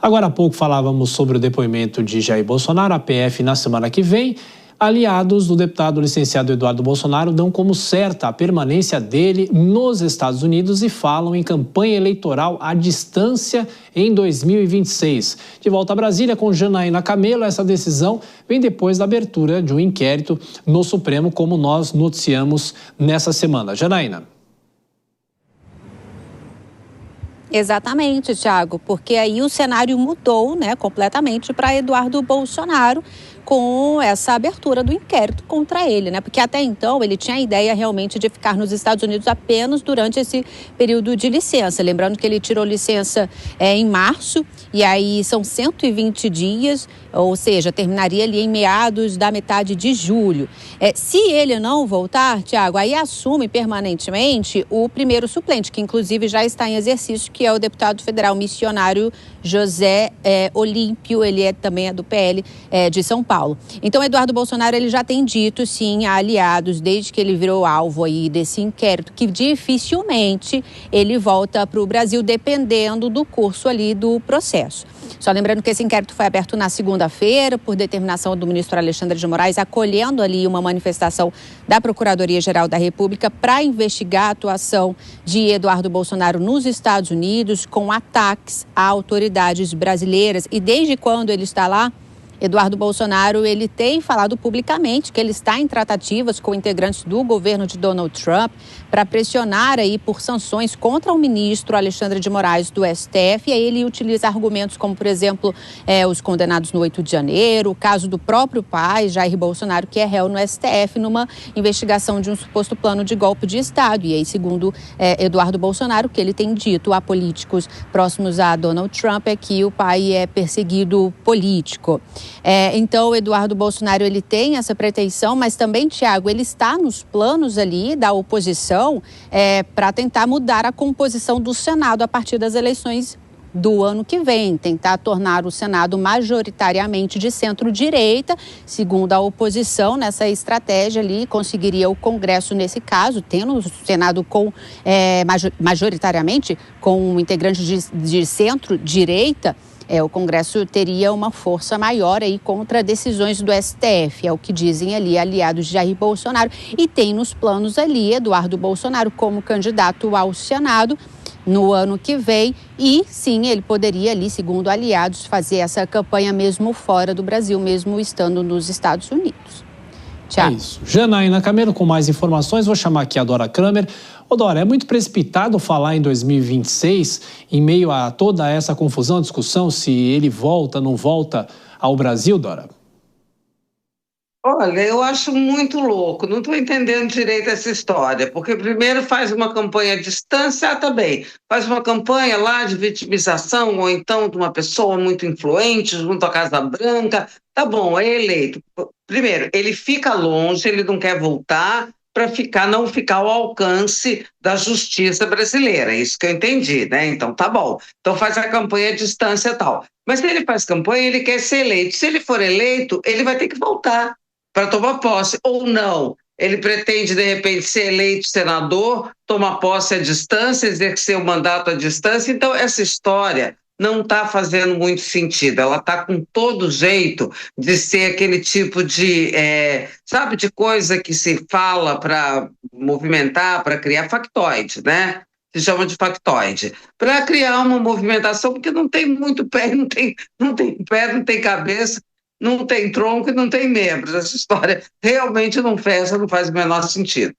Agora há pouco falávamos sobre o depoimento de Jair Bolsonaro, a PF, na semana que vem. Aliados do deputado licenciado Eduardo Bolsonaro dão como certa a permanência dele nos Estados Unidos e falam em campanha eleitoral à distância em 2026. De volta a Brasília com Janaína Camelo, essa decisão vem depois da abertura de um inquérito no Supremo, como nós noticiamos nessa semana. Janaína. Exatamente, Thiago, porque aí o cenário mudou, completamente para Eduardo Bolsonaro com essa abertura do inquérito contra ele, porque até então ele tinha a ideia realmente de ficar nos Estados Unidos apenas durante esse período de licença. Lembrando que ele tirou licença em março e aí são 120 dias, ou seja, terminaria ali em meados da metade de julho. Se ele não voltar, Thiago, aí assume permanentemente o primeiro suplente, que inclusive já está em exercício, que é o deputado federal missionário José Olímpio, ele também é do PL de São Paulo. Então, Eduardo Bolsonaro ele já tem dito, sim, a aliados, desde que ele virou alvo aí desse inquérito, que dificilmente ele volta para o Brasil, dependendo do curso ali do processo. Só lembrando que esse inquérito foi aberto na segunda-feira, por determinação do ministro Alexandre de Moraes, acolhendo ali uma manifestação da Procuradoria-Geral da República para investigar a atuação de Eduardo Bolsonaro nos Estados Unidos com ataques a autoridades brasileiras. E desde quando ele está lá, Eduardo Bolsonaro ele tem falado publicamente que ele está em tratativas com integrantes do governo de Donald Trump para pressionar aí por sanções contra o ministro Alexandre de Moraes do STF. E aí ele utiliza argumentos como, por exemplo, os condenados no 8 de janeiro, o caso do próprio pai, Jair Bolsonaro, que é réu no STF numa investigação de um suposto plano de golpe de Estado. E aí, segundo Eduardo Bolsonaro, o que ele tem dito a políticos próximos a Donald Trump é que o pai é perseguido político. Então, Eduardo Bolsonaro ele tem essa pretensão, mas também, Thiago, ele está nos planos ali da oposição para tentar mudar a composição do Senado a partir das eleições do ano que vem, tentar tornar o Senado majoritariamente de centro-direita. Segundo a oposição, nessa estratégia ali, conseguiria o Congresso nesse caso, tendo o Senado majoritariamente com integrantes de centro-direita. O Congresso teria uma força maior aí contra decisões do STF, é o que dizem ali aliados de Jair Bolsonaro. E tem nos planos ali Eduardo Bolsonaro como candidato ao Senado no ano que vem. E sim, ele poderia ali, segundo aliados, fazer essa campanha mesmo fora do Brasil, mesmo estando nos Estados Unidos. Tchau. É isso. Janaína Camelo com mais informações. Vou chamar aqui a Dora Kramer. Ô Dora, é muito precipitado falar em 2026, em meio a toda essa confusão, discussão, se ele volta, não volta ao Brasil, Dora? Olha, eu acho muito louco, não estou entendendo direito essa história, porque primeiro faz uma campanha à distância, tá bem, faz uma campanha lá de vitimização, ou então de uma pessoa muito influente junto à Casa Branca, tá bom, é eleito. Primeiro, ele fica longe, ele não quer voltar, para não ficar ao alcance da justiça brasileira, isso que eu entendi, né? Então tá bom, então faz a campanha à distância e tal. Mas se ele faz campanha, ele quer ser eleito. Se ele for eleito, ele vai ter que voltar para tomar posse, ou não. Ele pretende, de repente, ser eleito senador, tomar posse à distância, exercer o mandato à distância. Então, essa história não está fazendo muito sentido. Ela está com todo jeito de ser aquele tipo de, de coisa que se fala para movimentar, para criar factoide, né? Se chama de factoide. Para criar uma movimentação, porque não tem muito pé, não tem pé, não tem cabeça, não tem tronco e não tem membros. Essa história realmente não fecha, não faz o menor sentido.